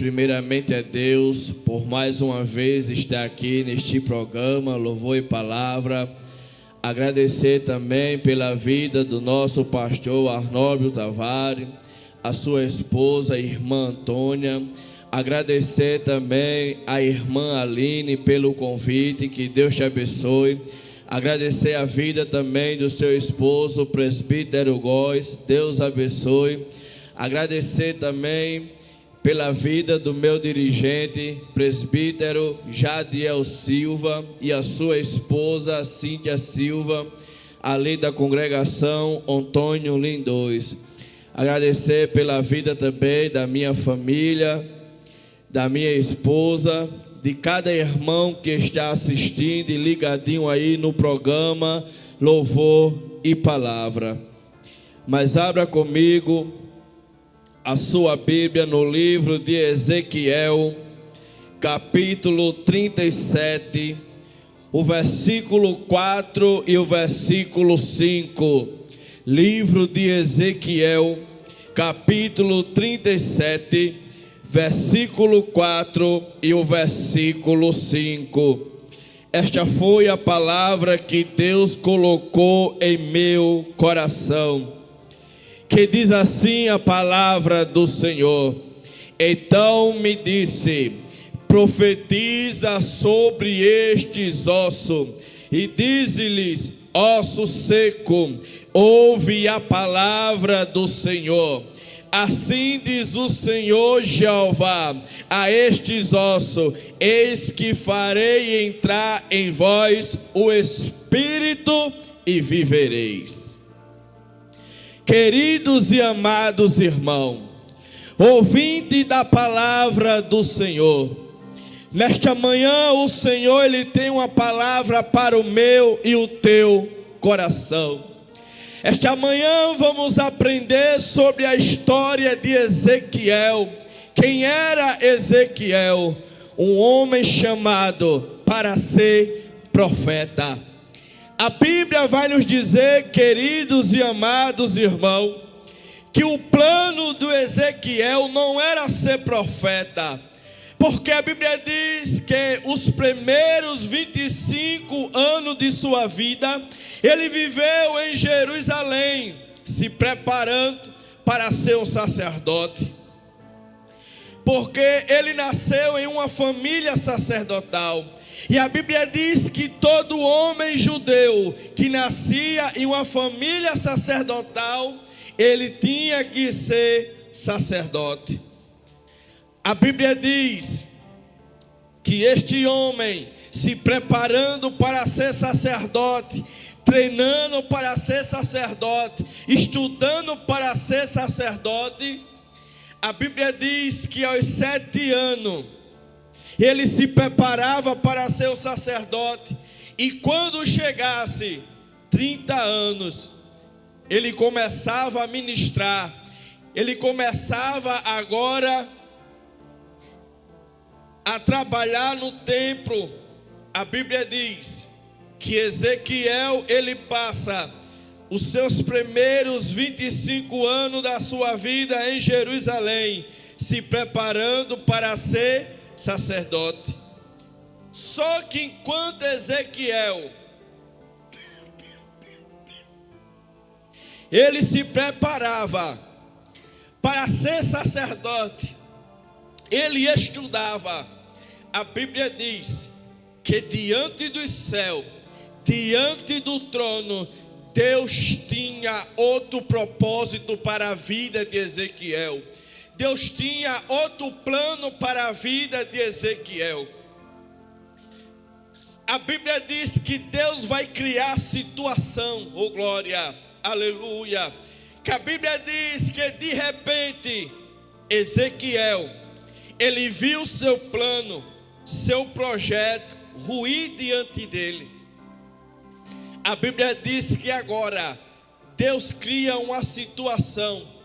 Primeiramente é Deus por mais uma vez estar aqui neste programa Louvor e Palavra. Agradecer também pela vida do nosso pastor Arnóbio Tavares, a sua esposa, a irmã Antônia. Agradecer também a irmã Aline pelo convite, que Deus te abençoe. Agradecer a vida também do seu esposo, o presbítero Góes, Deus abençoe. Agradecer também pela vida do meu dirigente, presbítero Jadiel Silva, e a sua esposa Cíntia Silva, além da congregação Antônio Lindões. Agradecer pela vida também da minha família, da minha esposa, de cada irmão que está assistindo e ligadinho aí no programa Louvor e Palavra. Mas abra comigo a sua Bíblia no livro de Ezequiel, capítulo 37, o versículo 4 e o versículo 5. Livro de Ezequiel, capítulo 37, versículo 4 e o versículo 5. Esta foi a palavra que Deus colocou em meu coração, que diz assim a palavra do Senhor: então me disse, profetiza sobre estes ossos, e dize-lhes, osso seco, ouve a palavra do Senhor. Assim diz o Senhor Jeová a estes ossos: eis que farei entrar em vós o Espírito e vivereis. Queridos e amados irmãos, ouvinte da palavra do Senhor, nesta manhã o Senhor Ele tem uma palavra para o meu e o teu coração. Esta manhã vamos aprender sobre a história de Ezequiel. Quem era Ezequiel? Um homem chamado para ser profeta. A Bíblia vai nos dizer, queridos e amados irmãos, que o plano do Ezequiel não era ser profeta, porque a Bíblia diz que os primeiros 25 anos de sua vida, ele viveu em Jerusalém, se preparando para ser um sacerdote, porque ele nasceu em uma família sacerdotal. E a Bíblia diz que todo homem judeu que nascia em uma família sacerdotal, ele tinha que ser sacerdote. A Bíblia diz que este homem, se preparando para ser sacerdote, treinando para ser sacerdote, estudando para ser sacerdote, a Bíblia diz que aos 7 anos, ele se preparava para ser o sacerdote, e quando chegasse 30 anos, ele começava a ministrar, ele começava agora a trabalhar no templo. A Bíblia diz que Ezequiel, ele passa os seus primeiros 25 anos da sua vida em Jerusalém, se preparando para ser sacerdote. Só que enquanto Ezequiel ele se preparava para ser sacerdote, ele estudava. A Bíblia diz que diante do céu, diante do trono, Deus tinha outro propósito para a vida de Ezequiel. Deus tinha outro plano para a vida de Ezequiel. A Bíblia diz que Deus vai criar situação, oh glória, aleluia. Que a Bíblia diz que de repente, Ezequiel, ele viu seu plano, seu projeto ruir diante dele. A Bíblia diz que agora, Deus cria uma situação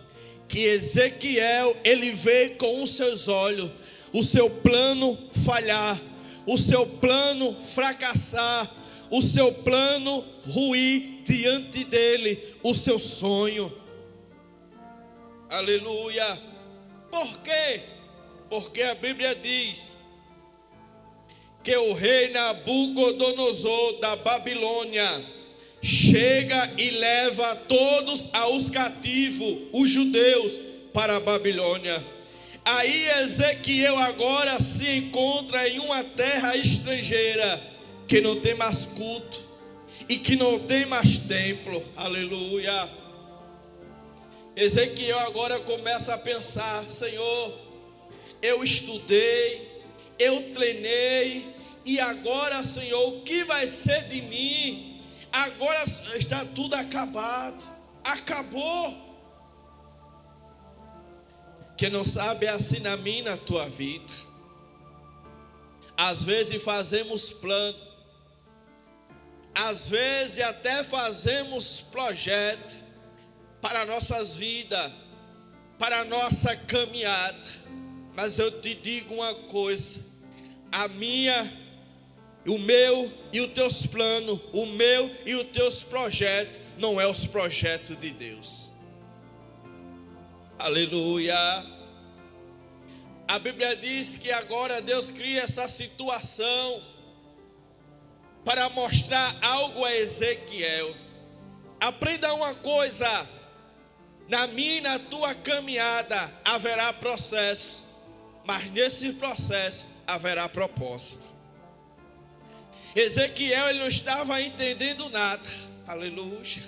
que Ezequiel, ele vê com os seus olhos o seu plano falhar, o seu plano fracassar, o seu plano ruir diante dele, o seu sonho. Aleluia. Por quê? porque a Bíblia diz que o rei Nabucodonosor da Babilônia chega e leva todos aos cativos, os judeus, para a Babilônia. Aí Ezequiel agora se encontra em uma terra estrangeira, que não tem mais culto, e que não tem mais templo, aleluia. Ezequiel agora começa a pensar: Senhor, eu estudei, eu treinei, e agora, Senhor, o que vai ser de mim? Agora está tudo acabado, acabou. Quem não sabe é assim na minha e na tua vida. Às vezes fazemos plano, às vezes até fazemos projeto para nossas vidas, para a nossa caminhada. Mas eu te digo uma coisa: a minha, o meu e os teus planos, o meu e os teus projetos, não é os projetos de Deus. Aleluia. A Bíblia diz que agora Deus cria essa situação para mostrar algo a Ezequiel. Aprenda uma coisa: na minha e na tua caminhada haverá processo, mas nesse processo haverá propósito. Ezequiel, ele não estava entendendo nada, aleluia,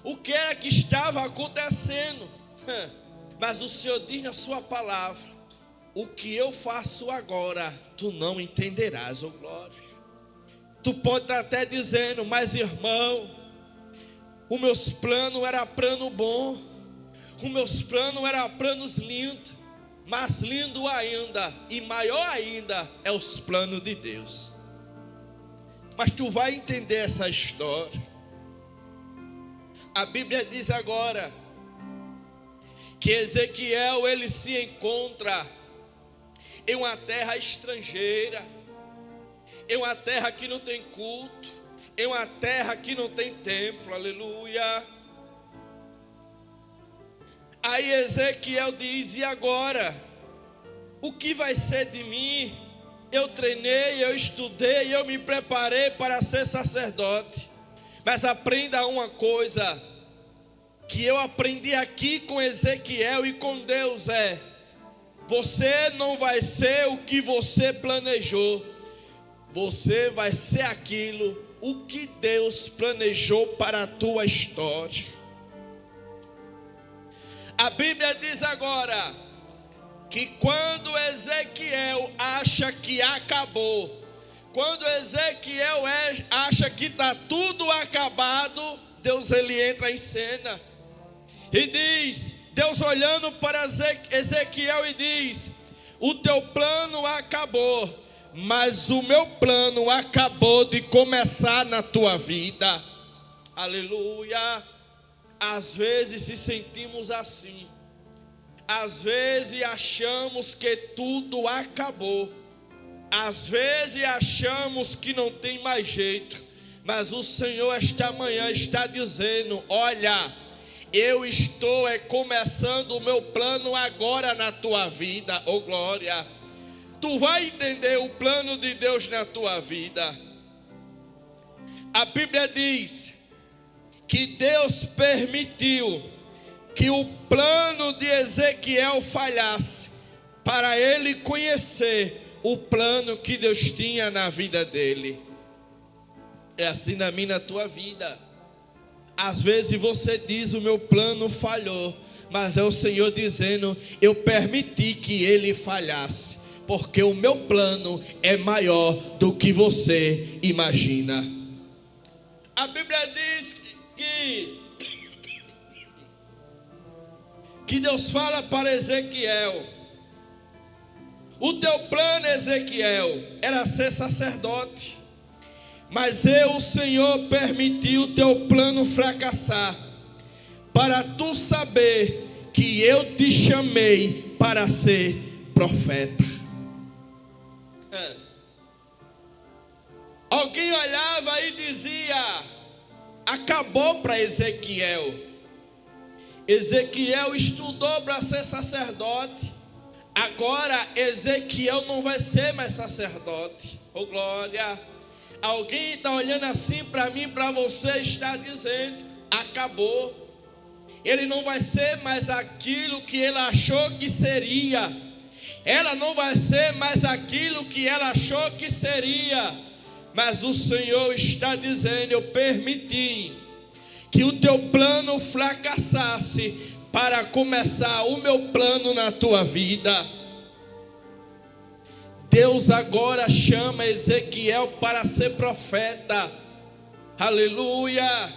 o que era que estava acontecendo, mas o Senhor diz na sua palavra: o que eu faço agora, tu não entenderás, oh glória. Tu pode estar até dizendo: mas irmão, os meus planos eram plano bom, os meus planos eram planos lindos, mas lindo ainda e maior ainda é os planos de Deus. Mas tu vai entender essa história. A Bíblia diz agora que Ezequiel, ele se encontra em uma terra estrangeira, em uma terra que não tem culto, em uma terra que não tem templo, aleluia. Aí Ezequiel diz: e agora? O que vai ser de mim? Eu treinei, eu estudei, eu me preparei para ser sacerdote. Mas aprenda uma coisa que eu aprendi aqui com Ezequiel e com Deus: você não vai ser o que você planejou, você vai ser aquilo o que Deus planejou para a tua história. A Bíblia diz agora que quando Ezequiel acha que acabou, quando Ezequiel acha que está tudo acabado, Deus, ele entra em cena e diz, Deus olhando para Ezequiel e diz: o teu plano acabou, mas o meu plano acabou de começar na tua vida. Aleluia. Às vezes se sentimos assim, às vezes achamos que tudo acabou, às vezes achamos que não tem mais jeito, mas o Senhor esta manhã está dizendo: olha, eu estou começando o meu plano agora na tua vida, oh glória. Tu vai entender o plano de Deus na tua vida. A Bíblia diz que Deus permitiu que o plano de Ezequiel falhasse, para ele conhecer o plano que Deus tinha na vida dele. É assim na minha, na tua vida. Às vezes você diz: o meu plano falhou, mas é o Senhor dizendo: eu permiti que ele falhasse, porque o meu plano é maior do que você imagina. A Bíblia diz que Deus fala para Ezequiel: o teu plano, Ezequiel, era ser sacerdote, mas o Senhor permitiu o teu plano fracassar, para tu saber que eu te chamei para ser profeta. Alguém olhava e dizia: acabou para Ezequiel. Ezequiel estudou para ser sacerdote, Agora Ezequiel não vai ser mais sacerdote. Oh glória! Alguém está olhando assim para mim, para você, está dizendo: acabou. Ele não vai ser mais aquilo que ele achou que seria. Ela não vai ser mais aquilo que ela achou que seria. Mas o Senhor está dizendo: eu permiti que o teu plano fracassasse para começar o meu plano na tua vida. Deus agora chama Ezequiel para ser profeta. Aleluia.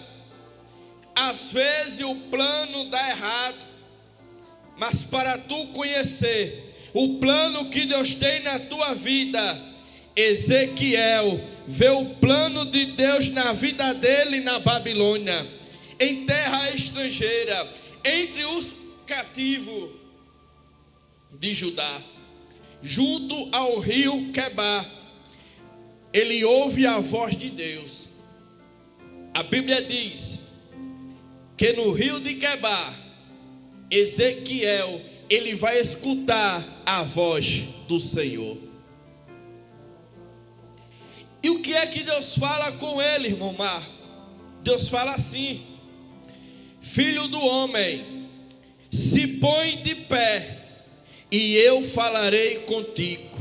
Às vezes o plano dá errado, mas para tu conhecer o plano que Deus tem na tua vida, Ezequiel vê o plano de Deus na vida dele na Babilônia, em terra estrangeira, entre os cativos de Judá, junto ao rio Quebar. Ele ouve a voz de Deus. A Bíblia diz que no rio de Quebar, Ezequiel, ele vai escutar a voz do Senhor. E o que é que Deus fala com ele, irmão Marco? Deus fala assim: filho do homem, se põe de pé, e eu falarei contigo.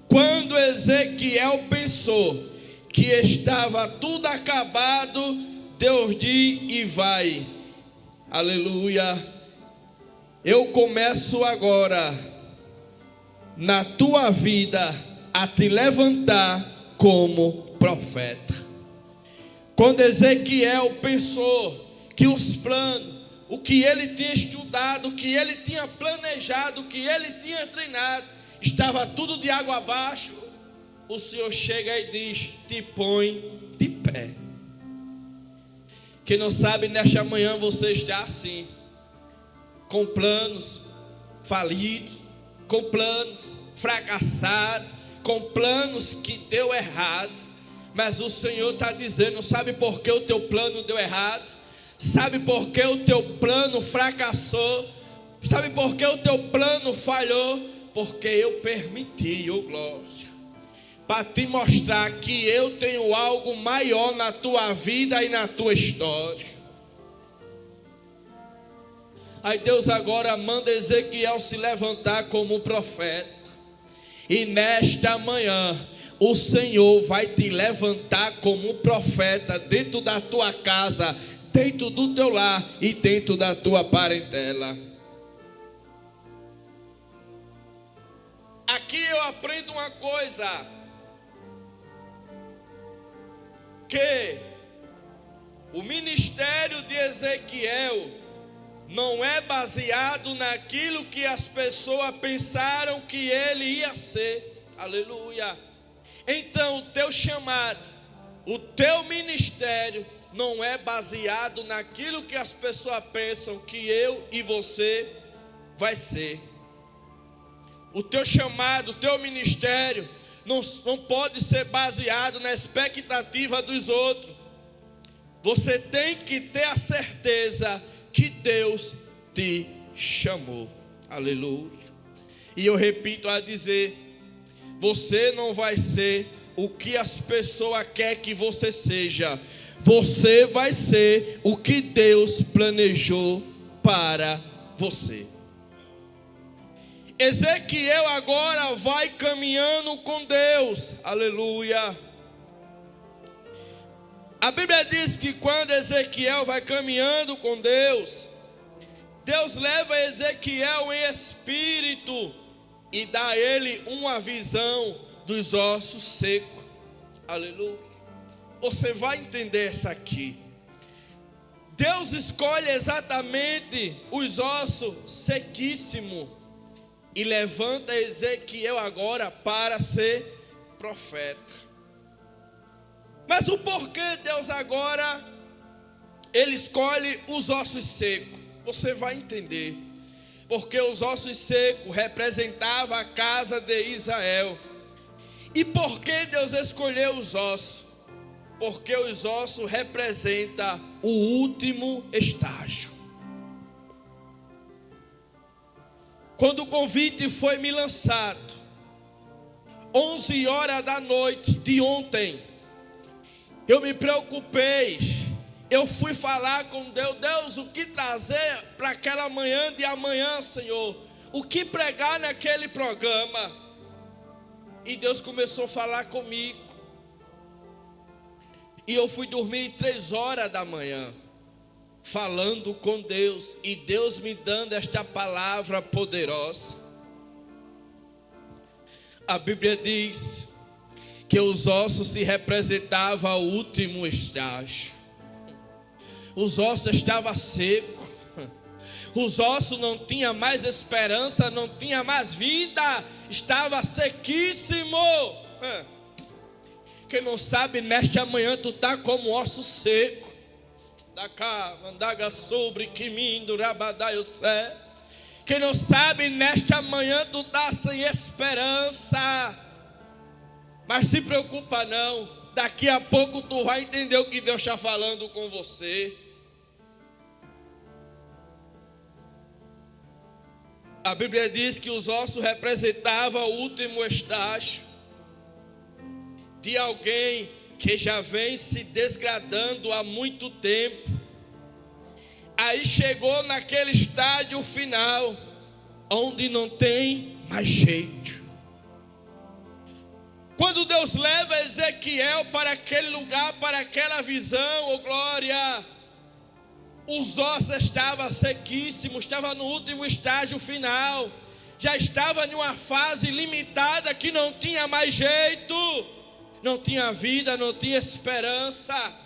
Quando Ezequiel pensou que estava tudo acabado, Deus diz: e vai. Aleluia. Eu começo agora na tua vida a te levantar como profeta. Quando Ezequiel pensou que os planos, o que ele tinha estudado, o que ele tinha planejado, o que ele tinha treinado, estava tudo de água abaixo, o Senhor chega e diz: te põe de pé. Quem não sabe, nesta manhã você está assim, com planos falidos, com planos fracassados, com planos que deu errado. Mas o Senhor está dizendo: sabe por que o teu plano deu errado? Sabe por que o teu plano fracassou? Sabe por que o teu plano falhou? Porque eu permiti, oh glória, para te mostrar que eu tenho algo maior na tua vida e na tua história. Aí Deus agora manda Ezequiel se levantar como profeta. E nesta manhã o Senhor vai te levantar como profeta dentro da tua casa, dentro do teu lar e dentro da tua parentela. Aqui eu aprendo uma coisa, que o ministério de Ezequiel não é baseado naquilo que as pessoas pensaram que ele ia ser. Aleluia. Então o teu chamado, o teu ministério não é baseado naquilo que as pessoas pensam que eu e você vai ser. O teu chamado, o teu ministério não pode ser baseado na expectativa dos outros. Você tem que ter a certeza que Deus te chamou. Aleluia. E eu repito a dizer: você não vai ser o que as pessoas querem que você seja. Você vai ser o que Deus planejou para você. Ezequiel agora vai caminhando com Deus. Aleluia. A Bíblia diz que quando Ezequiel vai caminhando com Deus, Deus leva Ezequiel em espírito e dá a ele uma visão dos ossos secos. Aleluia. Você vai entender essa aqui. Deus escolhe exatamente os ossos sequíssimos e levanta Ezequiel agora para ser profeta. Mas o porquê Deus agora ele escolhe os ossos secos? Você vai entender. Porque os ossos secos representavam a casa de Israel. E por que Deus escolheu os ossos? Porque os ossos representam o último estágio. quando o convite foi me lançado, 11 horas da noite de ontem, eu me preocupei. Eu fui falar com Deus: Deus, o que trazer para aquela manhã de amanhã, Senhor? O que pregar naquele programa? E Deus começou a falar comigo. E eu fui dormir 3 horas da manhã, falando com Deus, e Deus me dando esta palavra poderosa. A Bíblia diz que os ossos se representavam ao último estágio. Os ossos estavam secos, os ossos não tinham mais esperança, não tinha mais vida, estava sequíssimo. Quem não sabe, nesta manhã tu está como osso seco. Da cá, mandaga sobre que mindo, rabadá eu sei. Quem não sabe, nesta manhã tu está sem esperança. Mas se preocupa não, daqui a pouco tu vai entender o que Deus está falando com você. A Bíblia diz que os ossos representavam o último estágio de alguém que já vem se desgradando há muito tempo. Aí chegou naquele estágio final, onde não tem mais jeito. Quando Deus leva Ezequiel para aquele lugar, para aquela visão, oh glória, os ossos estavam sequíssimos, estava no último estágio final, já estava em uma fase limitada que não tinha mais jeito, não tinha vida, não tinha esperança.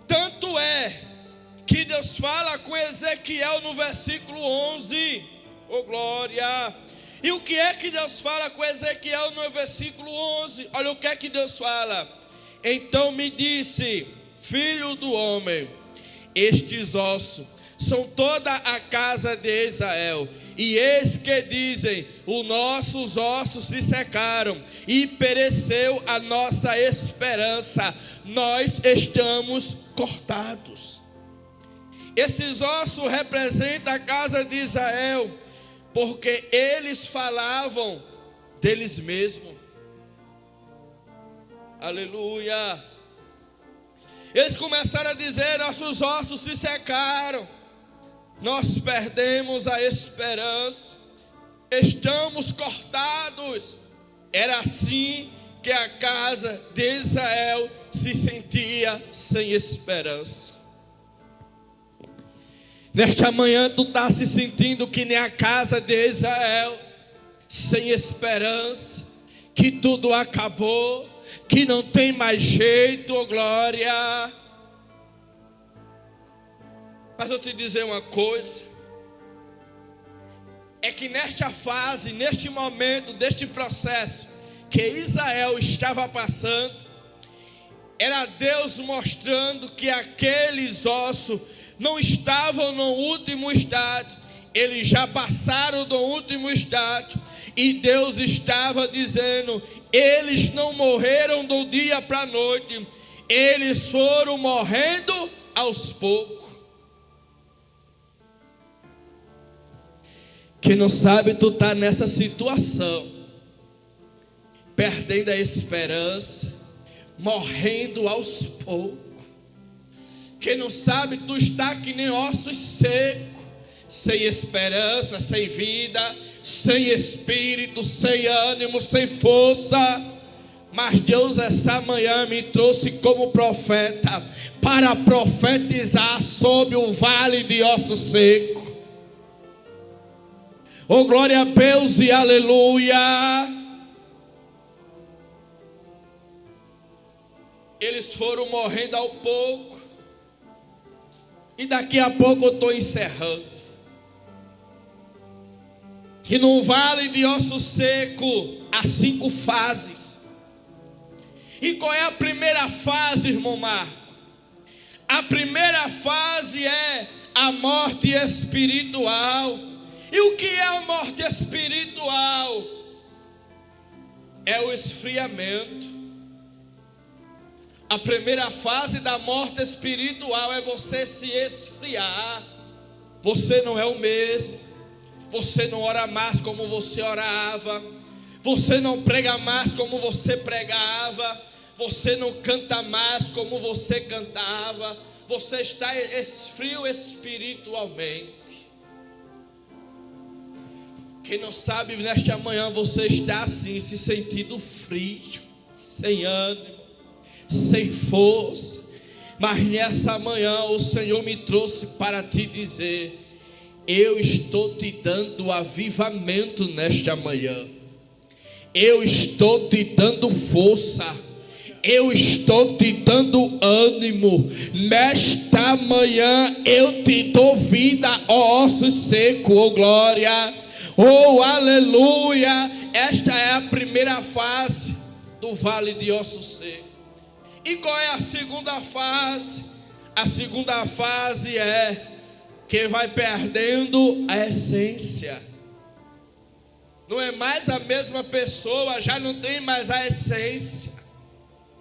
Tanto é que Deus fala com Ezequiel no versículo 11, oh glória. E o que é que Deus fala com Ezequiel no versículo 11? Olha o que é que Deus fala. Então me disse: filho do homem, estes ossos são toda a casa de Israel, e eis que dizem: os nossos ossos se secaram, e pereceu a nossa esperança, nós estamos cortados. Esses ossos representam a casa de Israel, porque eles falavam deles mesmos. Aleluia. Eles começaram a dizer: nossos ossos se secaram, nós perdemos a esperança, estamos cortados. Era assim que a casa de Israel se sentia sem esperança. Nesta manhã tu está se sentindo que nem a casa de Israel, sem esperança, que tudo acabou, que não tem mais jeito, oh glória. Mas eu te dizer uma coisa, é que nesta fase, neste momento, deste processo que Israel estava passando, era Deus mostrando que aqueles ossos não estavam no último estágio, eles já passaram do último estágio, e Deus estava dizendo: eles não morreram do dia para a noite, eles foram morrendo aos poucos. Quem não sabe, tu está nessa situação, perdendo a esperança, morrendo aos poucos. Quem não sabe, tu está que nem ossos secos, sem esperança, sem vida, sem espírito, sem ânimo, sem força. Mas Deus essa manhã me trouxe como profeta, para profetizar sobre o vale de ossos secos. Oh glória a Deus e aleluia. Eles foram morrendo ao pouco, e daqui a pouco eu estou encerrando. Que no vale de osso seco há 5 fases. E qual é a primeira fase, irmão Marco? A primeira fase é a morte espiritual. E o que é a morte espiritual? É o esfriamento. A primeira fase da morte espiritual é você se esfriar. Você não é o mesmo. Você não ora mais como você orava. Você não prega mais como você pregava. Você não canta mais como você cantava. Você está frio espiritualmente. Quem não sabe, nesta manhã você está assim, se sentindo frio, sem ânimo, sem força. Mas nessa manhã o Senhor me trouxe para te dizer: eu estou te dando avivamento nesta manhã. Eu estou te dando força. Eu estou te dando ânimo. Nesta manhã eu te dou vida, ó osso seco, ó glória. Oh, aleluia. Esta é a primeira fase do vale de ossos secos. E qual é a segunda fase? A segunda fase é que vai perdendo a essência. Não é mais a mesma pessoa, já não tem mais a essência.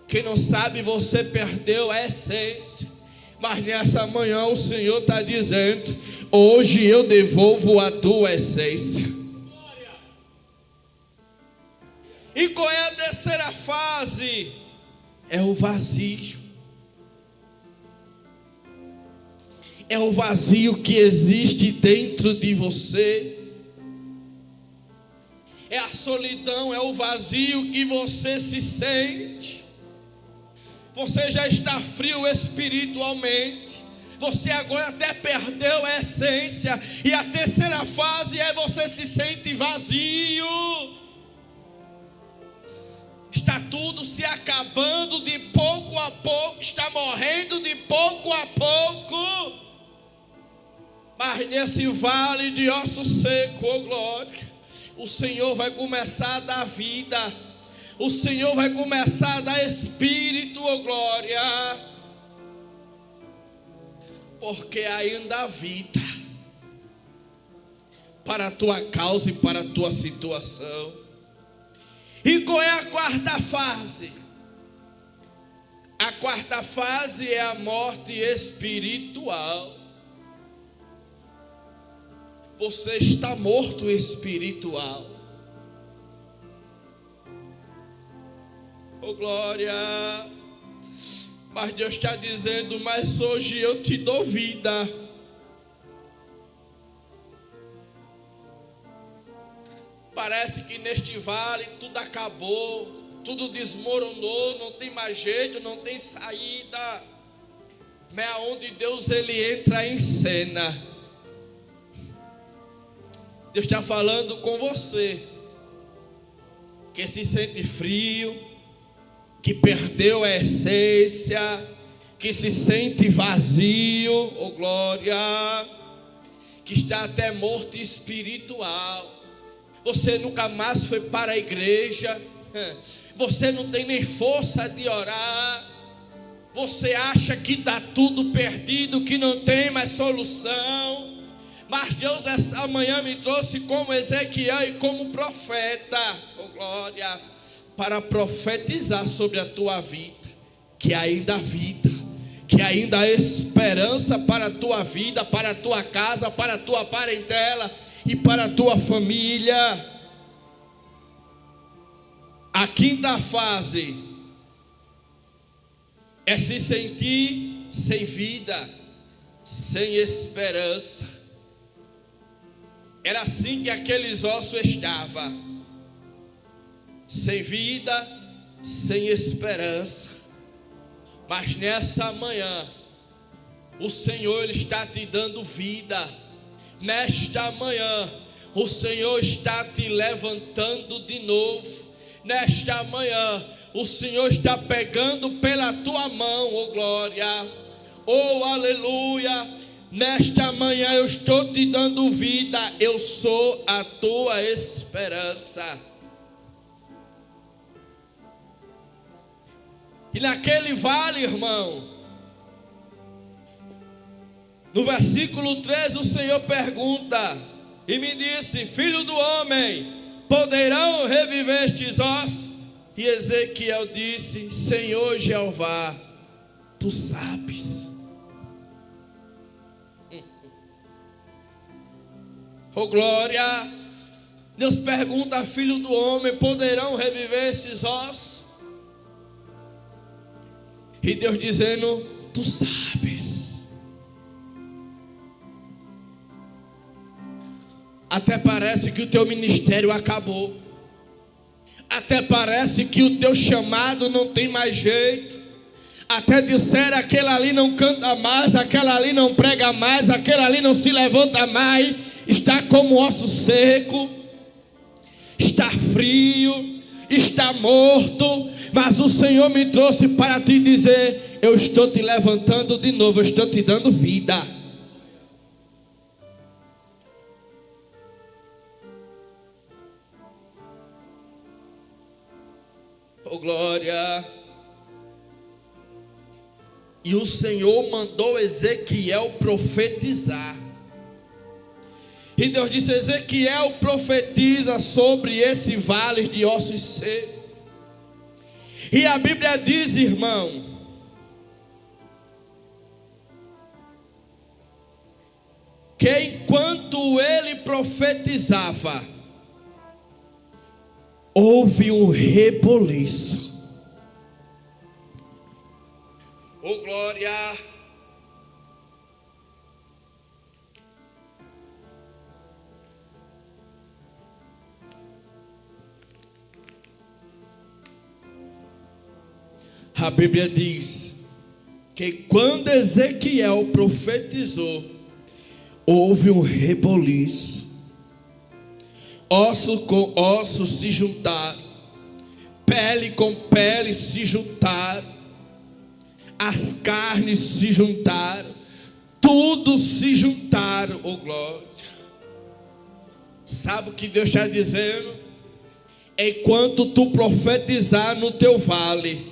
Quem não sabe, você perdeu a essência. Mas nessa manhã o Senhor está dizendo: hoje eu devolvo a tua essência. E qual é a terceira fase? É o vazio. É o vazio que existe dentro de você. É a solidão, é o vazio que você se sente. Você já está frio espiritualmente. Você agora até perdeu a essência. E a terceira fase é você se sente vazio. Está tudo se acabando de pouco a pouco. Está morrendo de pouco a pouco. Mas nesse vale de ossos secos, oh glória, o Senhor vai começar a dar vida. O Senhor vai começar a dar espírito, oh glória. Porque ainda há vida para a tua causa e para a tua situação. E qual é a quarta fase? A quarta fase é a morte espiritual. Você está morto espiritual. Oh glória. Mas Deus está dizendo: mas hoje eu te dou vida. Parece que neste vale tudo acabou, tudo desmoronou, não tem mais jeito, não tem saída. Mas é onde Deus ele entra em cena. Deus está falando com você que se sente frio, que perdeu a essência, que se sente vazio, oh glória, que está até morto espiritual. Você nunca mais foi para a igreja, você não tem nem força de orar, você acha que está tudo perdido, que não tem mais solução. Mas Deus essa manhã me trouxe como Ezequiel e como profeta, oh glória, para profetizar sobre a tua vida, que ainda há vida, que ainda há esperança para a tua vida, para a tua casa, para a tua parentela e para a tua família. A quinta fase é se sentir sem vida, sem esperança. Era assim que aqueles ossos estavam, sem vida, sem esperança. Mas nessa manhã o Senhor ele está te dando vida. Nesta manhã o Senhor está te levantando de novo. Nesta manhã o Senhor está pegando pela tua mão, oh glória, oh aleluia. Nesta manhã eu estou te dando vida. Eu sou a tua esperança. E naquele vale, irmão, no versículo 13 o Senhor pergunta e me disse: filho do homem, poderão reviver estes ossos? E Ezequiel disse: Senhor Jeová, tu sabes. Oh glória! Deus pergunta: filho do homem, poderão reviver esses ossos? E Deus dizendo: tu sabes. Até parece que o teu ministério acabou. Até parece que o teu chamado não tem mais jeito. Até disseram: aquele ali não canta mais, aquele ali não prega mais, aquele ali não se levanta mais. Está como osso seco, está frio, está morto. Mas o Senhor me trouxe para te dizer: eu estou te levantando de novo, eu estou te dando vida. Oh glória! E o Senhor mandou Ezequiel profetizar. E Deus disse: Ezequiel, profetiza sobre esse vale de ossos secos. E a Bíblia diz, irmão, que enquanto ele profetizava, houve um reboliço. Oh glória! A Bíblia diz que quando Ezequiel profetizou, houve um reboliço. Osso com osso se juntaram, pele com pele se juntaram, as carnes se juntaram, tudo se juntaram. Oh glória! Sabe o que Deus está dizendo? Enquanto tu profetizar no teu vale,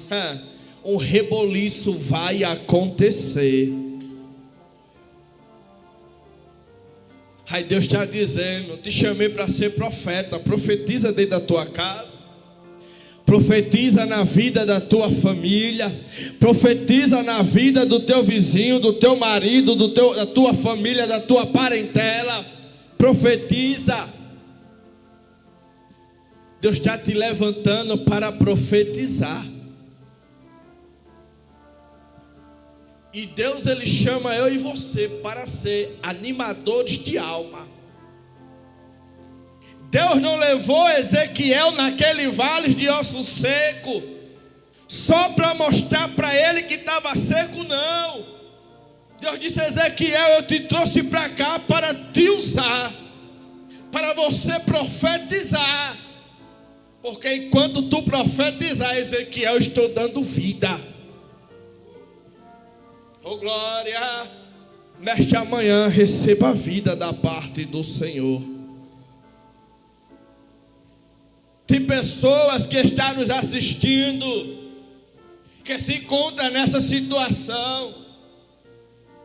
um reboliço vai acontecer. Aí Deus está dizendo: te chamei para ser profeta. Profetiza dentro da tua casa, profetiza na vida da tua família, profetiza na vida do teu vizinho, do teu marido, da tua família, da tua parentela. Profetiza. Deus está te levantando para profetizar. E Deus, Ele chama eu e você para ser animadores de alma. Deus não levou Ezequiel naquele vale de osso seco só para mostrar para ele que estava seco, não. Deus disse: Ezequiel, eu te trouxe para cá para te usar, para você profetizar. Porque enquanto tu profetizar, Ezequiel, estou dando vida. Oh glória! Nesta manhã receba a vida da parte do Senhor. Tem pessoas que estão nos assistindo, que se encontram nessa situação,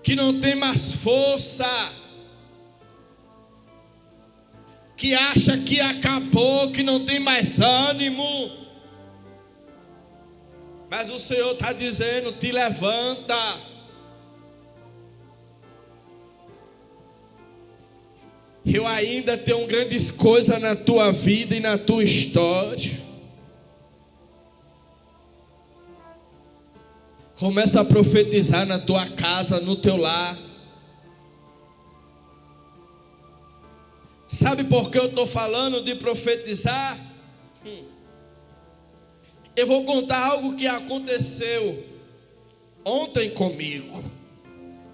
que não tem mais força, que acha que acabou, que não tem mais ânimo. Mas o Senhor está dizendo: te levanta. Eu ainda tenho grandes coisas na tua vida e na tua história. Começa a profetizar na tua casa, no teu lar. Sabe por que eu estou falando de profetizar? Eu vou contar algo que aconteceu ontem comigo,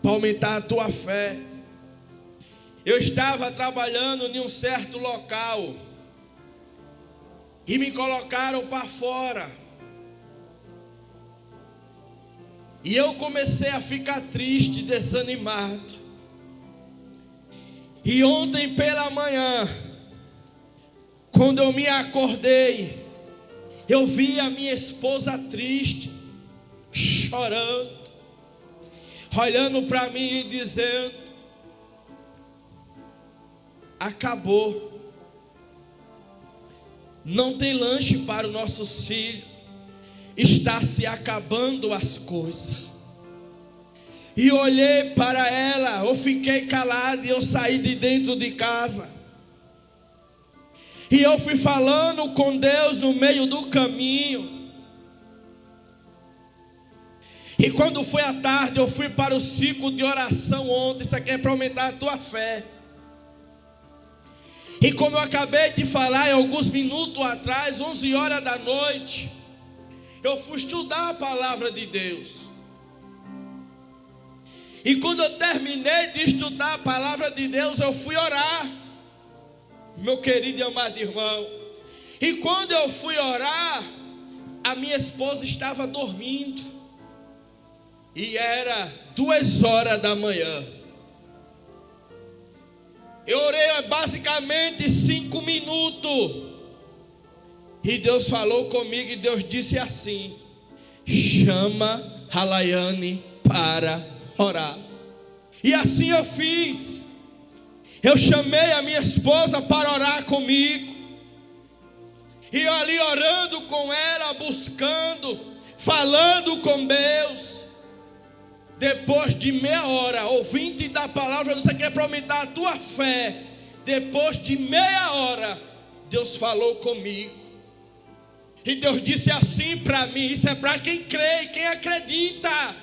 para aumentar a tua fé. Eu estava trabalhando em um certo local e me colocaram para fora. E eu comecei a ficar triste, desanimado. E ontem pela manhã, quando eu me acordei, eu vi a minha esposa triste, chorando, olhando para mim e dizendo: acabou, não tem lanche para os nossos filhos, está se acabando as coisas. E olhei para ela, eu fiquei calado e eu saí de dentro de casa. E eu fui falando com Deus no meio do caminho. E quando foi à tarde, eu fui para o ciclo de oração ontem. Isso aqui é para aumentar a tua fé. E como eu acabei de falar em alguns minutos atrás, 11 horas da noite, eu fui estudar a palavra de Deus. E quando eu terminei de estudar a palavra de Deus, eu fui orar, meu querido e amado irmão. E quando eu fui orar, a minha esposa estava dormindo. E era 2 horas da manhã. Eu orei basicamente 5 minutos. E Deus falou comigo e Deus disse assim: chama a Laiane para orar. E assim eu fiz. Eu chamei a minha esposa para orar comigo. E eu ali orando com ela, buscando, falando com Deus. Depois de meia hora, ouvindo da palavra, você quer para aumentar a tua fé. Depois de meia hora, Deus falou comigo. E Deus disse assim para mim, isso é para quem crê, quem acredita.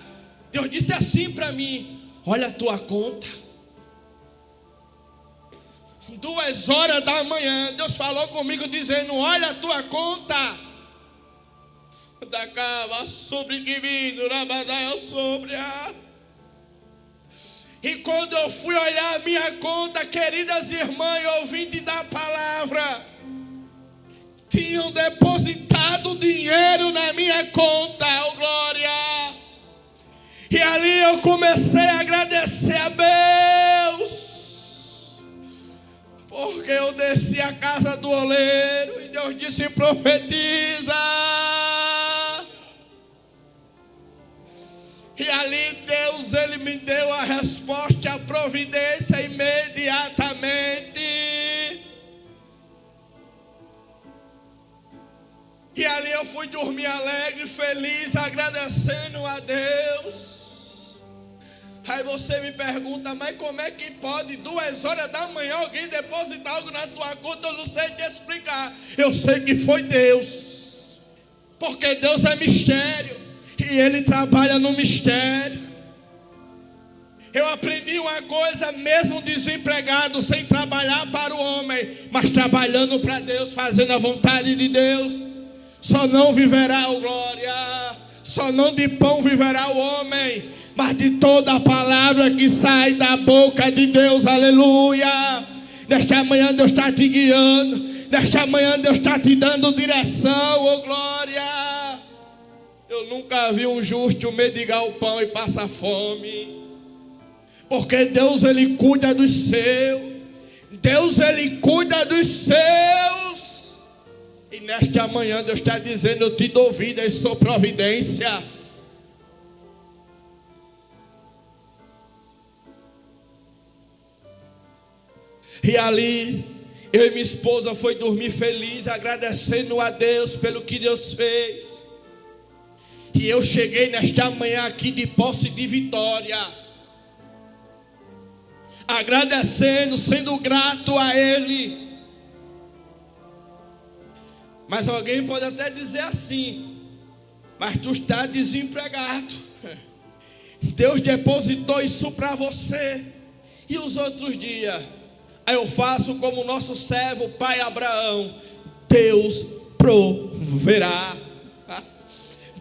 Deus disse assim para mim: olha a tua conta. 2 horas da manhã, Deus falou comigo dizendo: olha a tua conta. Da cava sobre que vindo na batalha sobre a. E quando eu fui olhar a minha conta, queridas irmãs, ouvindo da palavra, tinham depositado dinheiro na minha conta, oh glória. E ali eu comecei a agradecer a Deus, porque eu desci a casa do oleiro e Deus disse: profetiza. E ali Deus, Ele me deu a resposta, a providência imediatamente. E ali eu fui dormir alegre, feliz, agradecendo a Deus. Aí você me pergunta: mas como é que pode 2 horas da manhã alguém depositar algo na tua conta? Eu não sei te explicar. Eu sei que foi Deus, porque Deus é mistério. E Ele trabalha no mistério. Eu aprendi uma coisa, mesmo desempregado, sem trabalhar para o homem, mas trabalhando para Deus, fazendo a vontade de Deus, só não viverá a glória, só não de pão viverá o homem, mas de toda a palavra que sai da boca de Deus, aleluia. Nesta manhã Deus está te guiando, nesta manhã Deus está te dando direção, oh glória. Eu nunca vi um justo mendigar o pão e passar fome, porque Deus, Ele cuida dos seus. Deus, Ele cuida dos seus. E nesta manhã Deus está dizendo: eu te dou vida e sou providência. E ali eu e minha esposa foi dormir feliz, agradecendo a Deus pelo que Deus fez. E eu cheguei nesta manhã aqui de posse de vitória, agradecendo, sendo grato a Ele. Mas alguém pode até dizer assim: mas tu está desempregado. Deus depositou isso para você. E os outros dias? Aí eu faço como o nosso servo, pai Abraão: Deus proverá.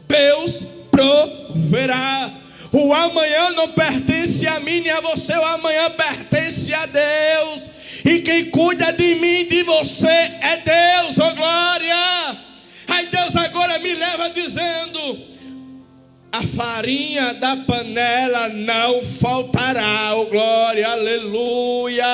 Deus proverá. O amanhã não pertence a mim nem a você, o amanhã pertence a Deus. E quem cuida de mim e de você é Deus, oh glória. Aí Deus agora me leva dizendo: a farinha da panela não faltará, oh glória, aleluia.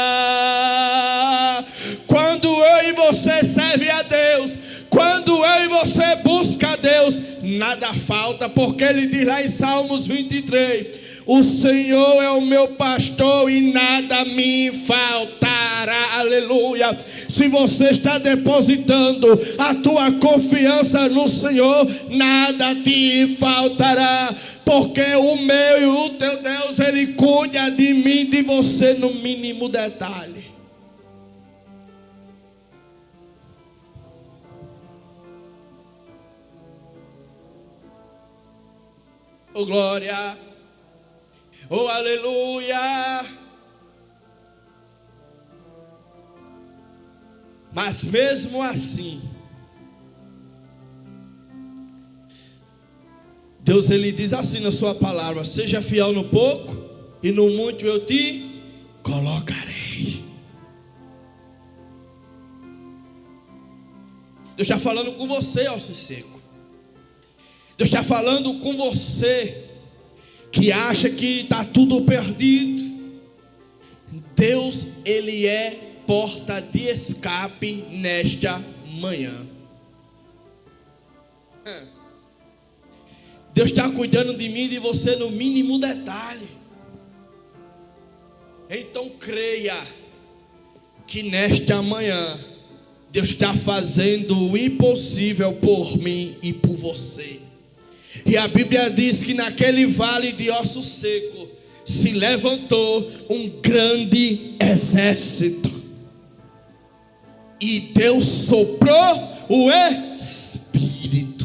Quando eu e você serve a Deus, quando eu e você busca a Deus, nada falta, porque Ele diz lá em Salmos 23: O Senhor é o meu pastor e nada me faltará. Aleluia. Se você está depositando a tua confiança no Senhor, nada te faltará. Porque o meu e o teu Deus, Ele cuida de mim, de você no mínimo detalhe. Oh glória, oh aleluia. Mas mesmo assim, Deus ele diz assim na sua palavra: seja fiel no pouco e no muito eu te colocarei. Deus está falando com você, ó seco. Deus está falando com você que acha que está tudo perdido. Deus, Ele é porta de escape nesta manhã. Deus está cuidando de mim e de você no mínimo detalhe. Então creia que nesta manhã Deus está fazendo o impossível por mim e por você. E a Bíblia diz que naquele vale de osso seco se levantou um grande exército. E Deus soprou o Espírito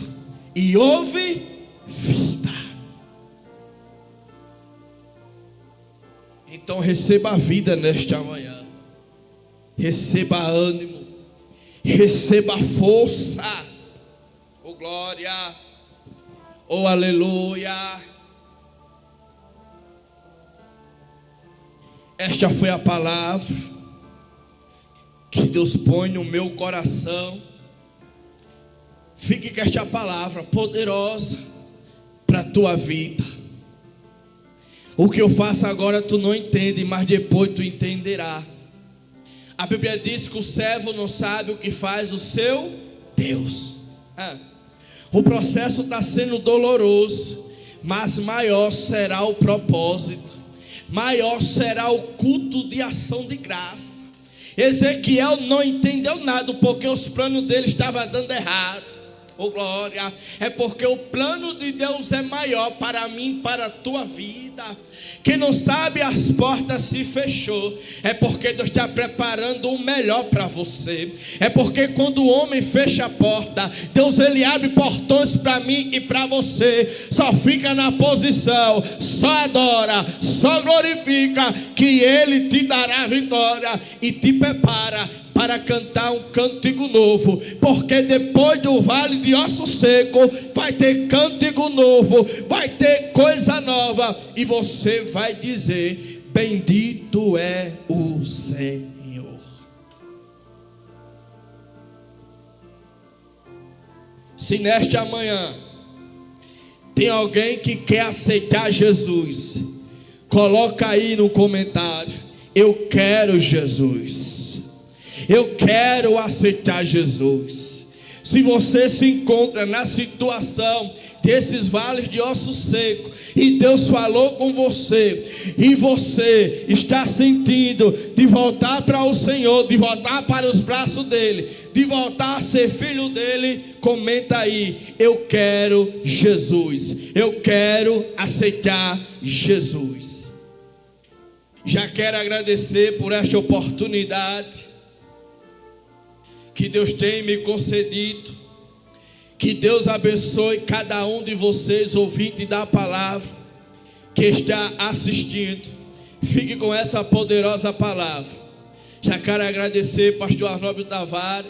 e houve vida. Então receba a vida nesta manhã. Receba ânimo. Receba força. Oh glória. Oh aleluia. Esta foi a palavra que Deus põe no meu coração. Fique com esta palavra poderosa para a tua vida. O que eu faço agora tu não entende, mas depois tu entenderá. A Bíblia diz que o servo não sabe o que faz o seu Deus. O processo está sendo doloroso, mas maior será o propósito, maior será o culto de ação de graça. Ezequiel não entendeu nada, porque os planos dele estavam dando errado. Oh glória, é porque o plano de Deus é maior para mim, para a tua vida. Quem não sabe as portas se fechou, é porque Deus está preparando o melhor para você. É porque quando o homem fecha a porta, Deus ele abre portões para mim e para você. Só fica na posição, só adora, só glorifica, que Ele te dará vitória e te prepara para cantar um cântico novo, porque depois do vale de osso seco vai ter cântico novo, vai ter coisa nova, e você vai dizer: bendito é o Senhor. Se nesta manhã tem alguém que quer aceitar Jesus, coloca aí no comentário: eu quero Jesus. Eu quero aceitar Jesus. Se você se encontra na situação desses vales de osso seco, e Deus falou com você, e você está sentindo de voltar para o Senhor, de voltar para os braços dele, de voltar a ser filho dele, comenta aí: eu quero Jesus. Eu quero aceitar Jesus. Já quero agradecer por esta oportunidade que Deus tem me concedido. Que Deus abençoe cada um de vocês, ouvinte da palavra, que está assistindo. Fique com essa poderosa palavra. Já quero agradecer pastor Arnóbio Tavares,